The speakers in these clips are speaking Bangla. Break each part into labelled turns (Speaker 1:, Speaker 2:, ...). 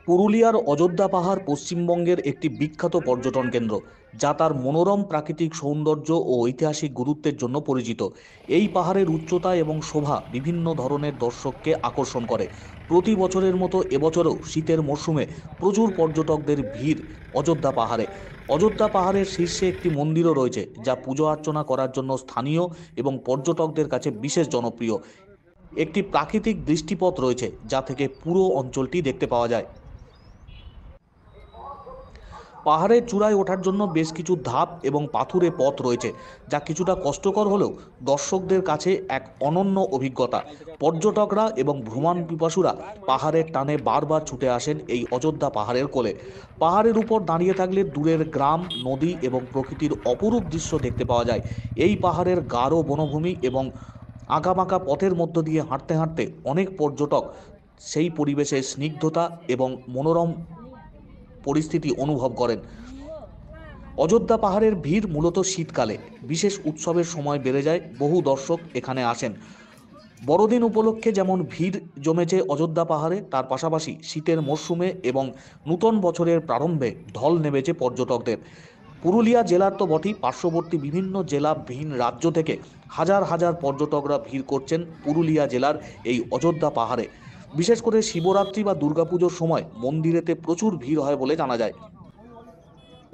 Speaker 1: পুরুলিয়ার অযোধ্যা পাহাড় পশ্চিমবঙ্গের একটি বিখ্যাত পর্যটন কেন্দ্র, যা তার মনোরম প্রাকৃতিক সৌন্দর্য ও ঐতিহাসিক গুরুত্বের জন্য পরিচিত। এই পাহাড়ের উচ্চতা এবং শোভা বিভিন্ন ধরনের দর্শককে আকর্ষণ করে। প্রতি বছরের মতো এবছরও শীতের মরশুমে প্রচুর পর্যটকদের ভিড় অযোধ্যা পাহাড়ে। অযোধ্যা পাহাড়ের শীর্ষে একটি মন্দিরও রয়েছে, যা পুজো অর্চনা করার জন্য স্থানীয় এবং পর্যটকদের কাছে বিশেষ জনপ্রিয়। একটি প্রাকৃতিক দৃষ্টিপথ রয়েছে, যা থেকে পুরো অঞ্চলটি দেখতে পাওয়া যায়। পাহাড়ের চূড়ায় ওঠার জন্য বেশ কিছু ধাপ এবং পাথুরে পথ রয়েছে, যা কিছুটা কষ্টকর হলেও দর্শকদের কাছে এক অনন্য অভিজ্ঞতা। পর্যটকরা এবং ভ্রমণ পিপাসুরা পাহাড়ের টানে বারবার ছুটে আসেন এই অযোধ্যা পাহাড়ের কোলে। পাহাড়ের উপর দাঁড়িয়ে থাকলে দূরের গ্রাম, নদী এবং প্রকৃতির অপরূপ দৃশ্য দেখতে পাওয়া যায়। এই পাহাড়ের গাঢ় বনভূমি এবং আঁকাবাঁকা পথের মধ্য দিয়ে হাঁটতে হাঁটতে অনেক পর্যটক সেই পরিবেশের স্নিগ্ধতা এবং মনোরম পরিস্থিতি অনুভব করেন। অযোধ্যা পাহাড়ের ভিড় মূলত শীতকালে, বিশেষ উৎসবের সময় বেড়ে যায়। বহু দর্শক এখানে আসেন। বড়দিন উপলক্ষে যেমন ভিড় জমেছে অযোধ্যা পাহাড়ে, তার পাশাপাশি শীতের মরশুমে এবং নূতন বছরের প্রারম্ভে ঢল নেমেছে পর্যটকদের। পুরুলিয়া জেলার তো বটেই, পার্শ্ববর্তী বিভিন্ন জেলা, ভিন রাজ্য থেকে হাজার হাজার পর্যটকরা ভিড় করছেন পুরুলিয়া জেলার এই অযোধ্যা পাহাড়ে। বিশেষ করে শিবরাত্রি বা দুর্গাপুজোর সময় মন্দিরেতে প্রচুর ভিড় হয় বলে জানা যায়।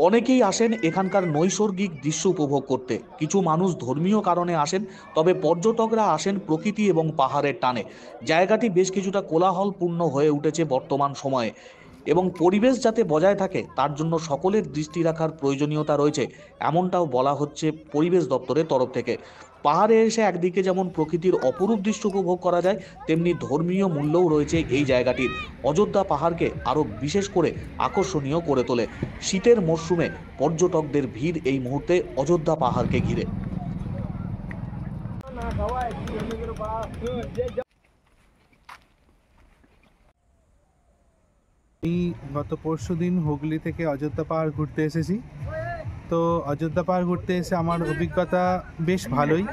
Speaker 1: অনেকেই আসেন এখানকার নৈসর্গিক দৃশ্য উপভোগ করতে। কিছু মানুষ ধর্মীয় কারণে আসেন, তবে পর্যটকরা আসেন প্রকৃতি এবং পাহাড়ের টানে। জায়গাটি বেশ কিছুটা কোলাহলপূর্ণ হয়ে উঠেছে বর্তমান সময়ে, এবং পরিবেশ যাতে বজায় থাকে তার জন্য সকলের দৃষ্টি রাখার প্রয়োজনীয়তা রয়েছে, এমনটাও বলা হচ্ছে পরিবেশ দপ্তরের তরফ থেকে। পাহাড়ে এসে একদিকে যেমন প্রকৃতির অপরূপ দৃশ্য উপভোগ করা যায়, তেমনি ধর্মীয় মূল্যও রয়েছে এই জায়গাটির। অযোধ্যা পাহাড়কে আরও বিশেষ করে আকর্ষণীয় করে তোলে শীতের মরশুমে পর্যটকদের ভিড় এই মুহূর্তে অযোধ্যা পাহাড়কে ঘিরে।
Speaker 2: আমি গত পরশুদিন হুগলি থেকে অযোধ্যা পাহাড় ঘুরতে এসেছি। তো অযোধ্যা পাহাড় ঘুরতে এসে আমার অভিজ্ঞতা বেশ ভালোই।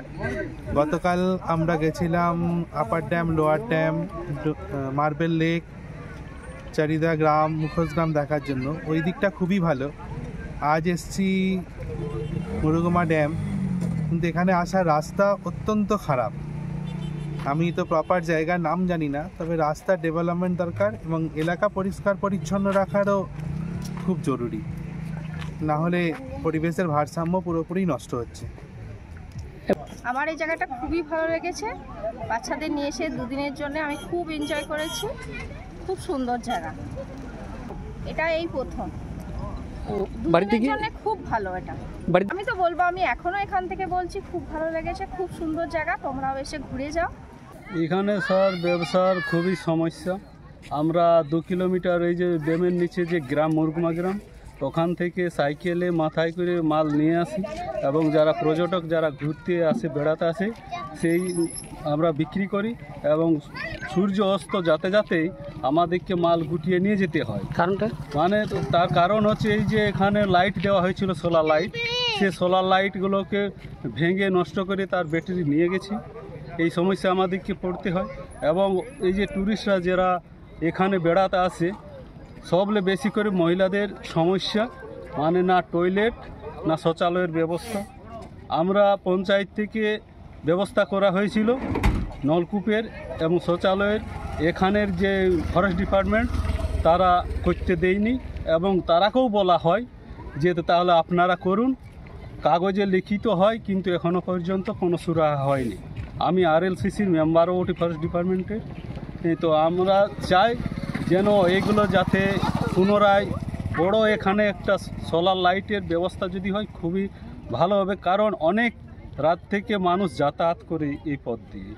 Speaker 2: গতকাল আমরা গেছিলাম upper dam, lower dam, marble lake, Charida গ্রাম, মুখোশ গ্রাম দেখার জন্য। ওই দিকটা খুবই ভালো। আজ এসছি মুরুগুমা ড্যাম, কিন্তু এখানে আসার রাস্তা অত্যন্ত খারাপ। আমি তো প্রপার জায়গার নাম জানি না, তবে রাস্তার ডেভেলপমেন্ট দরকার এবং এলাকা পরিষ্কার পরিচ্ছন্ন রাখারও খুব জরুরি, না হলে পরিবেশের ভারসাম্য পুরোপুরি নষ্ট হচ্ছে।
Speaker 3: আমার এই জায়গাটা খুবই ভালো লেগেছে। বাচ্চাদের নিয়ে এসে দুদিনের জন্য আমি খুব এনজয় করেছি। খুব সুন্দর জায়গা। এটা এই প্রথম দুদিনের জন্য খুব ভালো। এটা আমি তো বলবো, আমি এখনো এখান থেকে বলছি, খুব ভালো লেগেছে, খুব সুন্দর জায়গা। তোমরাও এসে ঘুরে যাও।
Speaker 4: এখানে স্যার ব্যবসার খুবই সমস্যা। আমরা 2 কিলোমিটার এই যে ড্যামের নিচে যে গ্রাম, মুরগুমা গ্রাম, ওখান থেকে সাইকেলে মাথায় করে মাল নিয়ে আসি, এবং যারা পর্যটক যারা ঘুরতে আসে, বেড়াতে আসে, সেই আমরা বিক্রি করি, এবং সূর্য অস্ত যাতে যাতেই আমাদেরকে মাল গুটিয়ে নিয়ে যেতে হয়। কারণটা মানে তার কারণ হচ্ছে এই যে এখানে লাইট দেওয়া হয়েছিল, সোলার লাইট, সে সোলার লাইটগুলোকে ভেঙে নষ্ট করে তার ব্যাটারি নিয়ে গেছি। এই সমস্যা আমাদেরকে পড়তে হয়। এবং এই যে ট্যুরিস্টরা যারা এখানে বেড়াতে আসে, সবলে বেশি করে মহিলাদের সমস্যা, মানে না টয়লেট না শৌচালয়ের ব্যবস্থা। আমরা পঞ্চায়েত থেকে ব্যবস্থা করা হয়েছিল নলকূপের এবং শৌচালয়ের, এখানের যে ফরেস্ট ডিপার্টমেন্ট তারা করতে দেয়নি, এবং তারাকেও বলা হয় যে তাহলে আপনারা করুন। কাগজে লিখিত হয়, কিন্তু এখনও পর্যন্ত কোনো সুরাহা হয়নি। আমি RLCCর মেম্বারও ওটি ফরেস্ট ডিপার্টমেন্টের। তো আমরা চাই যেন এগুলো যাতে পুনরায় বড় এখানে একটা সোলার লাইটের ব্যবস্থা যদি হয় খুবই ভালো হবে, কারণ অনেক রাত থেকে মানুষ যাতায়াত করে এই পথ দিয়ে।